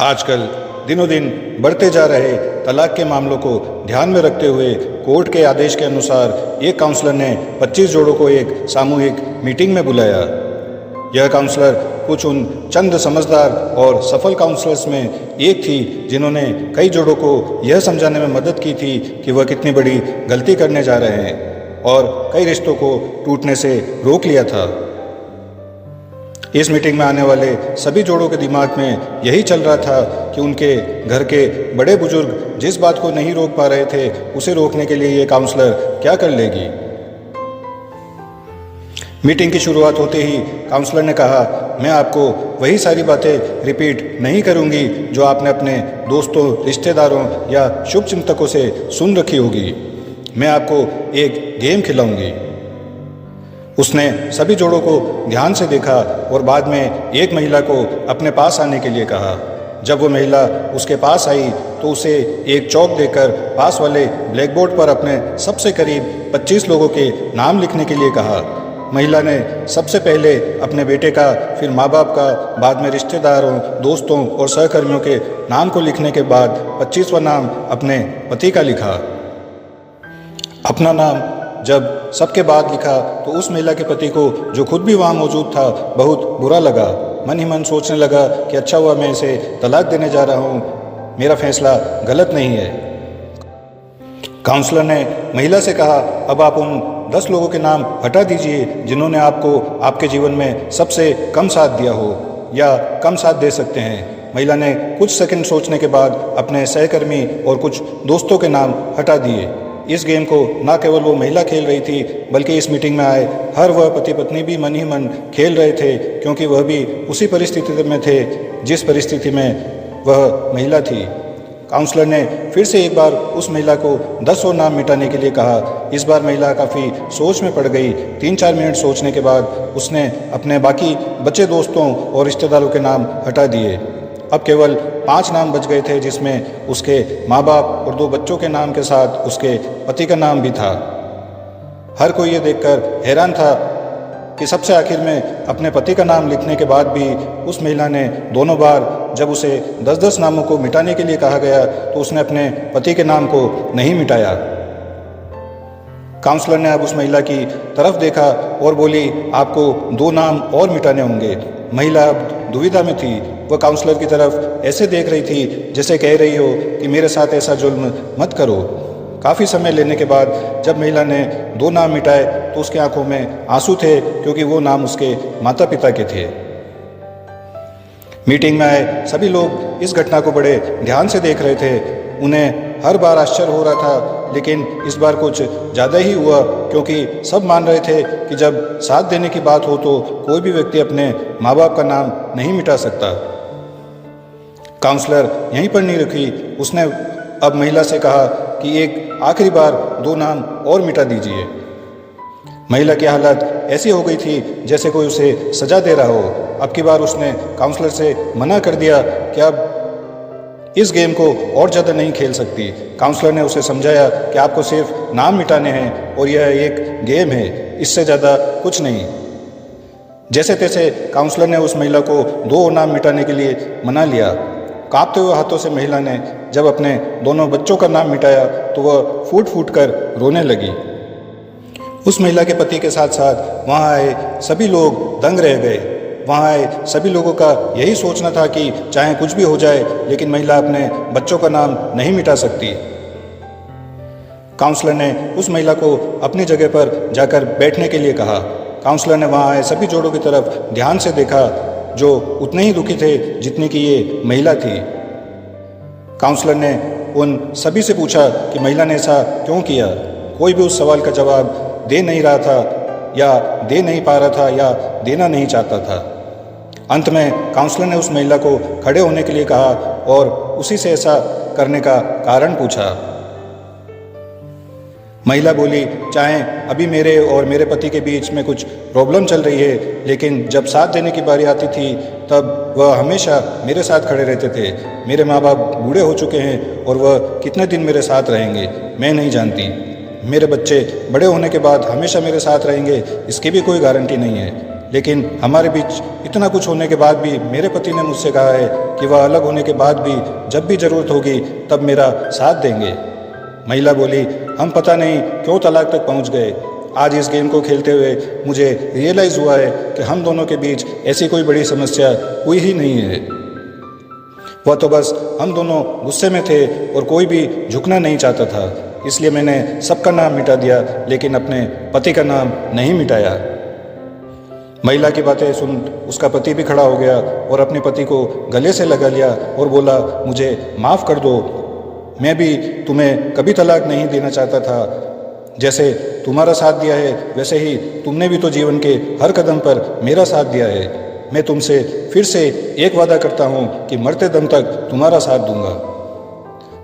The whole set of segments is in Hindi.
आजकल दिनों दिन बढ़ते जा रहे तलाक के मामलों को ध्यान में रखते हुए कोर्ट के आदेश के अनुसार एक काउंसलर ने 25 जोड़ों को एक सामूहिक मीटिंग में बुलाया। यह काउंसलर कुछ उन चंद समझदार और सफल काउंसलर्स में एक थी जिन्होंने कई जोड़ों को यह समझाने में मदद की थी कि वह कितनी बड़ी गलती करने जा रहे हैं और कई रिश्तों को टूटने से रोक लिया था। इस मीटिंग में आने वाले सभी जोड़ों के दिमाग में यही चल रहा था कि उनके घर के बड़े बुजुर्ग जिस बात को नहीं रोक पा रहे थे उसे रोकने के लिए ये काउंसलर क्या कर लेगी। मीटिंग की शुरुआत होते ही काउंसलर ने कहा, मैं आपको वही सारी बातें रिपीट नहीं करूंगी जो आपने अपने दोस्तों, रिश्तेदारों या शुभचिंतकों से सुन रखी होगी। मैं आपको एक गेम खिलाऊंगी। उसने सभी जोड़ों को ध्यान से देखा और बाद में एक महिला को अपने पास आने के लिए कहा। जब वो महिला उसके पास आई तो उसे एक चौक देकर पास वाले ब्लैक बोर्ड पर अपने सबसे करीब 25 लोगों के नाम लिखने के लिए कहा। महिला ने सबसे पहले अपने बेटे का, फिर माँ बाप का, बाद में रिश्तेदारों, दोस्तों और सहकर्मियों के नाम को लिखने के बाद 25वां नाम अपने पति का लिखा। अपना नाम जब सबके बाद लिखा तो उस महिला के पति को, जो खुद भी वहाँ मौजूद था, बहुत बुरा लगा। मन ही मन सोचने लगा कि अच्छा हुआ मैं इसे तलाक देने जा रहा हूँ, मेरा फैसला गलत नहीं है। काउंसलर ने महिला से कहा, अब आप उन 10 लोगों के नाम हटा दीजिए जिन्होंने आपको आपके जीवन में सबसे कम साथ दिया हो या कम साथ दे सकते हैं। महिला ने कुछ सेकंड सोचने के बाद अपने सहकर्मी और कुछ दोस्तों के नाम हटा दिए। इस गेम को न केवल वो महिला खेल रही थी बल्कि इस मीटिंग में आए हर वह पति पत्नी भी मन ही मन खेल रहे थे, क्योंकि वह भी उसी परिस्थिति में थे जिस परिस्थिति में वह महिला थी। काउंसलर ने फिर से एक बार उस महिला को 10 और नाम मिटाने के लिए कहा। इस बार महिला काफ़ी सोच में पड़ गई। 3-4 मिनट सोचने के बाद उसने अपने बाकी बचे दोस्तों और रिश्तेदारों के नाम हटा दिए। अब केवल 5 नाम बच गए थे, जिसमें उसके माँ बाप और 2 बच्चों के नाम के साथ उसके पति का नाम भी था। हर कोई ये देखकर हैरान था कि सबसे आखिर में अपने पति का नाम लिखने के बाद भी उस महिला ने दोनों बार जब उसे 10-10 नामों को मिटाने के लिए कहा गया तो उसने अपने पति के नाम को नहीं मिटाया। काउंसलर ने अब उस महिला की तरफ देखा और बोली, आपको 2 नाम और मिटाने होंगे। महिला अब दुविधा में थी। वह काउंसलर की तरफ ऐसे देख रही थी जैसे कह रही हो कि मेरे साथ ऐसा जुल्म मत करो। काफ़ी समय लेने के बाद जब महिला ने 2 नाम मिटाए तो उसकी आंखों में आंसू थे, क्योंकि वो नाम उसके माता पिता के थे। मीटिंग में आए सभी लोग इस घटना को बड़े ध्यान से देख रहे थे। उन्हें हर बार आश्चर्य हो रहा था, लेकिन इस बार कुछ ज़्यादा ही हुआ, क्योंकि सब मान रहे थे कि जब साथ देने की बात हो तो कोई भी व्यक्ति अपने माँ बाप का नाम नहीं मिटा सकता। काउंसलर यहीं पर नहीं रुकी। उसने अब महिला से कहा कि एक आखिरी बार 2 नाम और मिटा दीजिए। महिला की हालत ऐसी हो गई थी जैसे कोई उसे सजा दे रहा हो। अब की बार उसने काउंसलर से मना कर दिया कि अब इस गेम को और ज़्यादा नहीं खेल सकती। काउंसलर ने उसे समझाया कि आपको सिर्फ नाम मिटाने हैं और यह एक गेम है, इससे ज़्यादा कुछ नहीं। जैसे तैसे काउंसलर ने उस महिला को 2 नाम मिटाने के लिए मना लिया। कांपते हुए हाथों से महिला ने जब अपने दोनों बच्चों का नाम मिटाया तो वह फूट फूट कर रोने लगी। उस महिला के पति के साथ साथ वहाँ आए सभी लोग दंग रह गए। वहाँ आए सभी लोगों का यही सोचना था कि चाहे कुछ भी हो जाए, लेकिन महिला अपने बच्चों का नाम नहीं मिटा सकती। काउंसलर ने उस महिला को अपनी जगह पर जाकर बैठने के लिए कहा। काउंसलर ने वहाँ आए सभी जोड़ों की तरफ ध्यान से देखा, जो उतने ही दुखी थे जितनी कि ये महिला थी। काउंसलर ने उन सभी से पूछा कि महिला ने ऐसा क्यों किया। कोई भी उस सवाल का जवाब दे नहीं रहा था, या दे नहीं पा रहा था, या देना नहीं चाहता था। अंत में काउंसलर ने उस महिला को खड़े होने के लिए कहा और उसी से ऐसा करने का कारण पूछा। महिला बोली, चाहे अभी मेरे और मेरे पति के बीच में कुछ प्रॉब्लम चल रही है, लेकिन जब साथ देने की बारी आती थी तब वह हमेशा मेरे साथ खड़े रहते थे। मेरे माँ बाप बूढ़े हो चुके हैं और वह कितने दिन मेरे साथ रहेंगे मैं नहीं जानती। मेरे बच्चे बड़े होने के बाद हमेशा मेरे साथ रहेंगे, इसकी भी कोई गारंटी नहीं है। लेकिन हमारे बीच इतना कुछ होने के बाद भी मेरे पति ने मुझसे कहा है कि वह अलग होने के बाद भी जब भी ज़रूरत होगी तब मेरा साथ देंगे। महिला बोली, हम पता नहीं क्यों तलाक तक पहुंच गए। आज इस गेम को खेलते हुए मुझे रियलाइज़ हुआ है कि हम दोनों के बीच ऐसी कोई बड़ी समस्या हुई ही नहीं है। वह तो बस हम दोनों गुस्से में थे और कोई भी झुकना नहीं चाहता था, इसलिए मैंने सबका नाम मिटा दिया लेकिन अपने पति का नाम नहीं मिटाया। महिला की बातें सुन उसका पति भी खड़ा हो गया और अपने पति को गले से लगा लिया और बोला, मुझे माफ़ कर दो, मैं भी तुम्हें कभी तलाक नहीं देना चाहता था। जैसे तुम्हारा साथ दिया है वैसे ही तुमने भी तो जीवन के हर कदम पर मेरा साथ दिया है। मैं तुमसे फिर से एक वादा करता हूँ कि मरते दम तक तुम्हारा साथ दूंगा।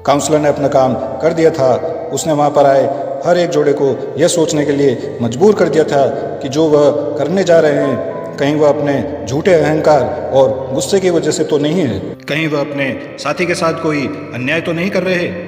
काउंसलर ने अपना काम कर दिया था। उसने वहाँ पर आए हर एक जोड़े को यह सोचने के लिए मजबूर कर दिया था कि जो वह करने जा रहे हैं कहीं वह अपने झूठे अहंकार और गुस्से की वजह से तो नहीं है, कहीं वह अपने साथी के साथ कोई अन्याय तो नहीं कर रहे हैं।